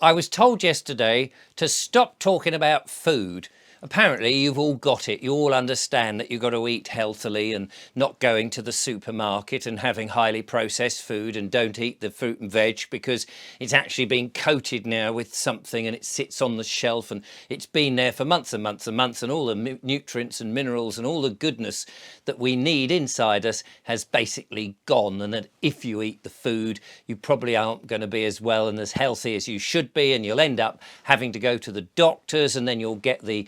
I was told yesterday to stop talking about food. Apparently, you've all got it. You all understand that you've got to eat healthily and not going to the supermarket and having highly processed food, and don't eat the fruit and veg because it's actually been coated now with something and it sits on the shelf and it's been there for months and months and months, and all the nutrients and minerals and all the goodness that we need inside us has basically gone. And that if you eat the food, you probably aren't going to be as well and as healthy as you should be, and you'll end up having to go to the doctors, and then you'll get the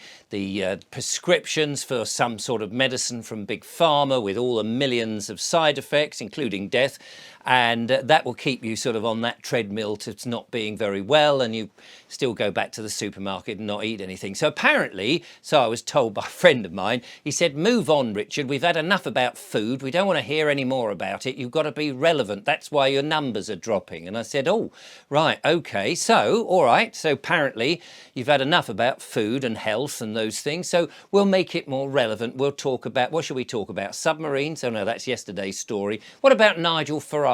prescriptions for some sort of medicine from Big Pharma with all the millions of side effects, including death. And that will keep you sort of on that treadmill to not being very well, and you still go back to the supermarket and not eat anything. So apparently, so I was told by a friend of mine, he said, move on, Richard, we've had enough about food. We don't want to hear any more about it. You've got to be relevant. That's why your numbers are dropping. And I said, oh, right, okay. So, all right. So apparently you've had enough about food and health and those things. So we'll make it more relevant. We'll talk about, what should we talk about? Submarines? Oh no, that's yesterday's story. What about Nigel Farage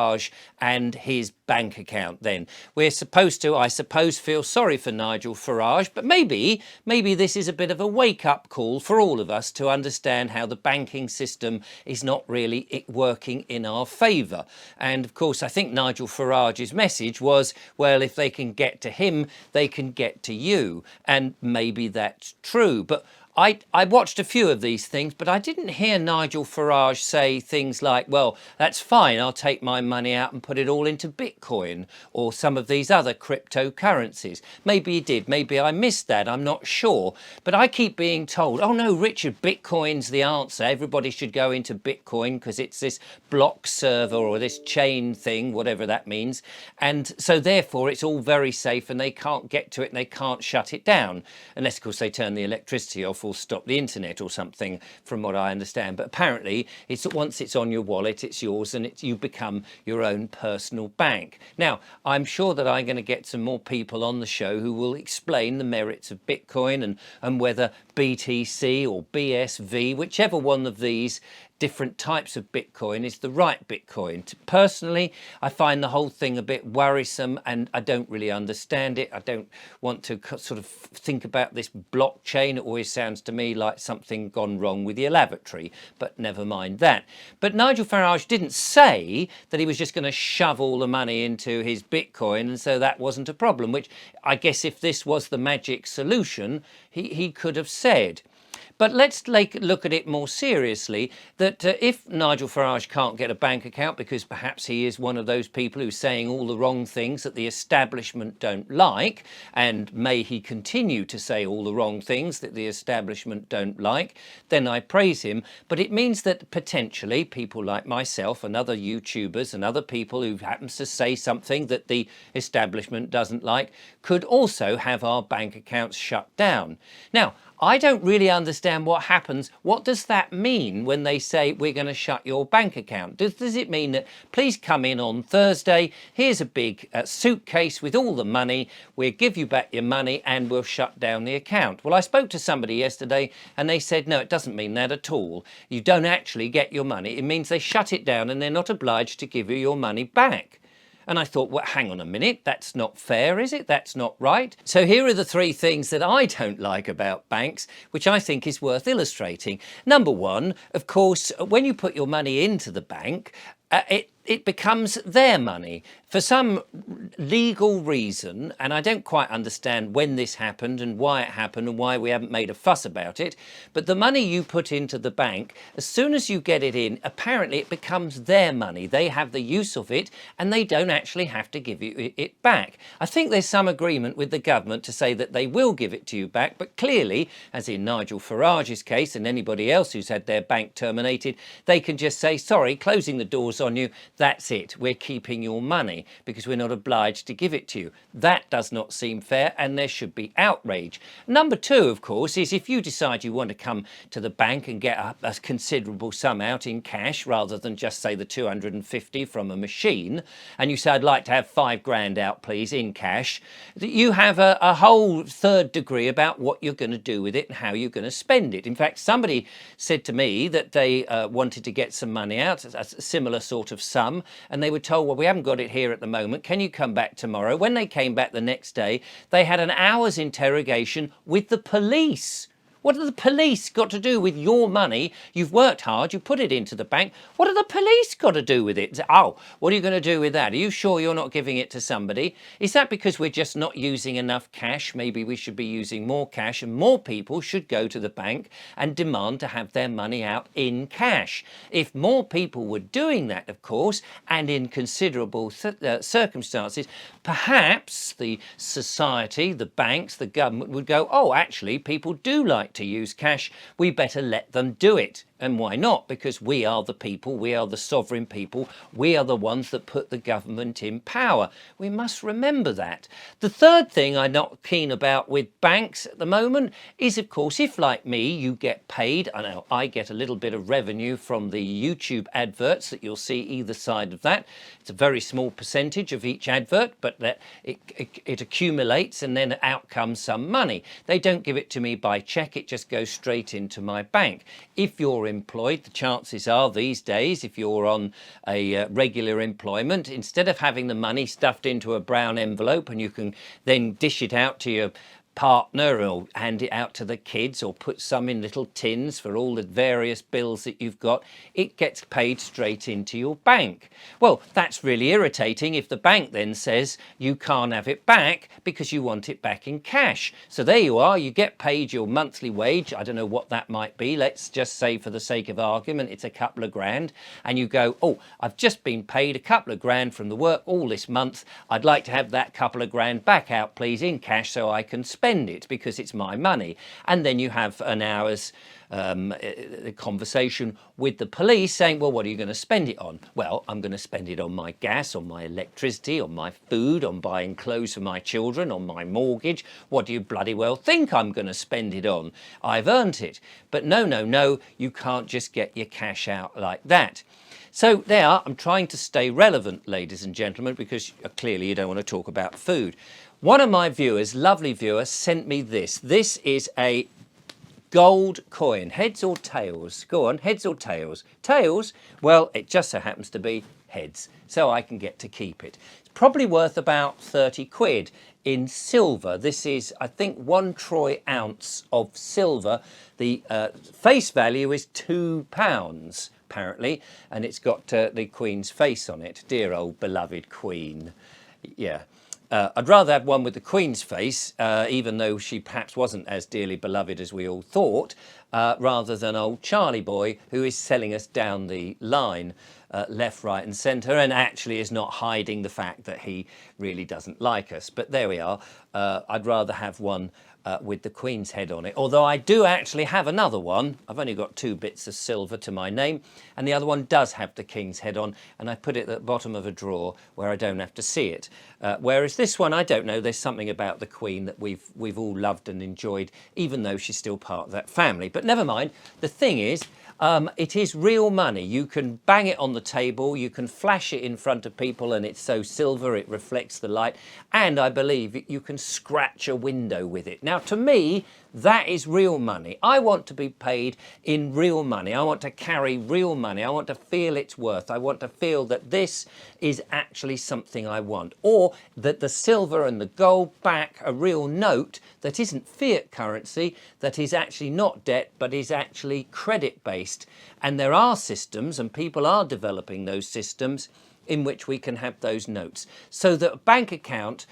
and his bank account then? We're supposed to, I suppose, feel sorry for Nigel Farage, but maybe this is a bit of a wake-up call for all of us to understand how the banking system is not really working in our favour. And of course, I think Nigel Farage's message was, well, if they can get to him, they can get to you. And maybe that's true. But I watched a few of these things, but I didn't hear Nigel Farage say things like, well, that's fine, I'll take my money out and put it all into Bitcoin or some of these other cryptocurrencies. Maybe he did, maybe I missed that, I'm not sure. But I keep being told, oh no, Richard, Bitcoin's the answer. Everybody should go into Bitcoin because it's this block server or this chain thing, whatever that means. And so therefore it's all very safe and they can't get to it and they can't shut it down. Unless, of course, they turn the electricity off or stop the internet or something, from what I understand. But apparently it's once it's on your wallet, it's yours, and you become your own personal bank. Now, I'm sure that I'm going to get some more people on the show who will explain the merits of Bitcoin and whether BTC or BSV, whichever one of these different types of Bitcoin is the right Bitcoin. Personally, I find the whole thing a bit worrisome and I don't really understand it. I don't want to sort of think about this blockchain. It always sounds to me like something gone wrong with your lavatory, but never mind that. But Nigel Farage didn't say that he was just going to shove all the money into his Bitcoin, and so that wasn't a problem, which I guess if this was the magic solution, he could have said. But let's look at it more seriously, that if Nigel Farage can't get a bank account because perhaps he is one of those people who's saying all the wrong things that the establishment don't like, and may he continue to say all the wrong things that the establishment don't like, then I praise him. But it means that potentially people like myself and other YouTubers and other people who happens to say something that the establishment doesn't like could also have our bank accounts shut down. Now, I don't really understand what happens. What does that mean when they say we're going to shut your bank account? Does it mean that please come in on Thursday, here's a big suitcase with all the money, we'll give you back your money and we'll shut down the account? Well, I spoke to somebody yesterday and they said, no, it doesn't mean that at all. You don't actually get your money. It means they shut it down and they're not obliged to give you your money back. And I thought, well, hang on a minute, that's not fair, is it? That's not right. So here are the three things that I don't like about banks, which I think is worth illustrating. Number one, of course, when you put your money into the bank, it becomes their money. For some legal reason, and I don't quite understand when this happened and why it happened and why we haven't made a fuss about it, but the money you put into the bank, as soon as you get it in, apparently it becomes their money. They have the use of it and they don't actually have to give you it back. I think there's some agreement with the government to say that they will give it to you back, but clearly, as in Nigel Farage's case and anybody else who's had their bank terminated, they can just say, sorry, closing the doors on you, that's it, we're keeping your money because we're not obliged to give it to you. That does not seem fair and there should be outrage. Number two, of course, is if you decide you want to come to the bank and get a considerable sum out in cash rather than just say the 250 from a machine, and you say, I'd like to have 5 grand out please in cash, you have a whole third degree about what you're going to do with it and how you're going to spend it. In fact, somebody said to me that they wanted to get some money out, a similar sort of sum, come and they were told, well, we haven't got it here at the moment. Can you come back tomorrow? When they came back the next day, they had an hour's interrogation with the police. What have the police got to do with your money? You've worked hard, you put it into the bank. What have the police got to do with it? Oh, what are you going to do with that? Are you sure you're not giving it to somebody? Is that because we're just not using enough cash? Maybe we should be using more cash, and more people should go to the bank and demand to have their money out in cash. If more people were doing that, of course, and in considerable circumstances, perhaps the society, the banks, the government would go, oh, actually, people do like to use cash, we better let them do it. And why not? Because we are the people, we are the sovereign people, we are the ones that put the government in power. We must remember that. The third thing I'm not keen about with banks at the moment is, of course, if like me, you get paid, I know I get a little bit of revenue from the YouTube adverts that you'll see either side of that. It's a very small percentage of each advert, but that it accumulates and then out comes some money. They don't give it to me by check, it just goes straight into my bank. If you're employed, the chances are these days, if you're on a regular employment, instead of having the money stuffed into a brown envelope and you can then dish it out to your partner or hand it out to the kids or put some in little tins for all the various bills that you've got, it gets paid straight into your bank. Well, that's really irritating if the bank then says you can't have it back because you want it back in cash. So there you are, you get paid your monthly wage, I don't know what that might be, let's just say for the sake of argument it's a couple of grand, and you go, oh, I've just been paid a couple of grand from the work all this month, I'd like to have that couple of grand back out please in cash so I can spend it because it's my money. And then you have an hour's conversation with the police saying, well, what are you going to spend it on? Well, I'm going to spend it on my gas, on my electricity, on my food, on buying clothes for my children, on my mortgage. What do you bloody well think I'm going to spend it on? I've earned it. But no, you can't just get your cash out like that. So there, I'm trying to stay relevant, ladies and gentlemen, because clearly you don't want to talk about food. One of my viewers, lovely viewer, sent me this. This is a gold coin. Heads or tails? Go on, heads or tails? Tails? Well, it just so happens to be heads, so I can get to keep it. It's probably worth about 30 quid in silver. This is, I think, 1 troy ounce of silver. The face value is £2, apparently, and it's got the Queen's face on it. Dear old beloved Queen. Yeah. I'd rather have one with the Queen's face, even though she perhaps wasn't as dearly beloved as we all thought, rather than old Charlie boy, who is selling us down the line, left, right and centre, and actually is not hiding the fact that he really doesn't like us. But there we are. I'd rather have one with the Queen's head on it, although I do actually have another one. I've only got 2 bits of silver to my name, and the other one does have the King's head on, and I put it at the bottom of a drawer where I don't have to see it. Whereas this one, I don't know, there's something about the Queen that we've all loved and enjoyed, even though she's still part of that family. But never mind. The thing is, it is real money. You can bang it on the table, you can flash it in front of people, and it's so silver it reflects the light, and I believe you can scratch a window with it. Now, to me, that is real money. I want to be paid in real money. I want to carry real money. I want to feel its worth. I want to feel that this is actually something I want, or that the silver and the gold back a real note that isn't fiat currency, that is actually not debt, but is actually credit-based. And there are systems, and people are developing those systems, in which we can have those notes, so that a bank account,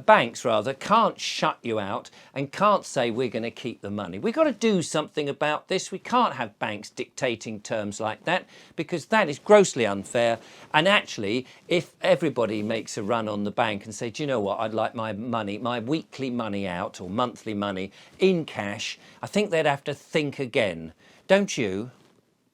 banks rather, can't shut you out and can't say we're going to keep the money. We've got to do something about this. We can't have banks dictating terms like that, because that is grossly unfair. And actually, if everybody makes a run on the bank and say, do you know what, I'd like my money, my weekly money out or monthly money in cash, I think they'd have to think again. Don't you?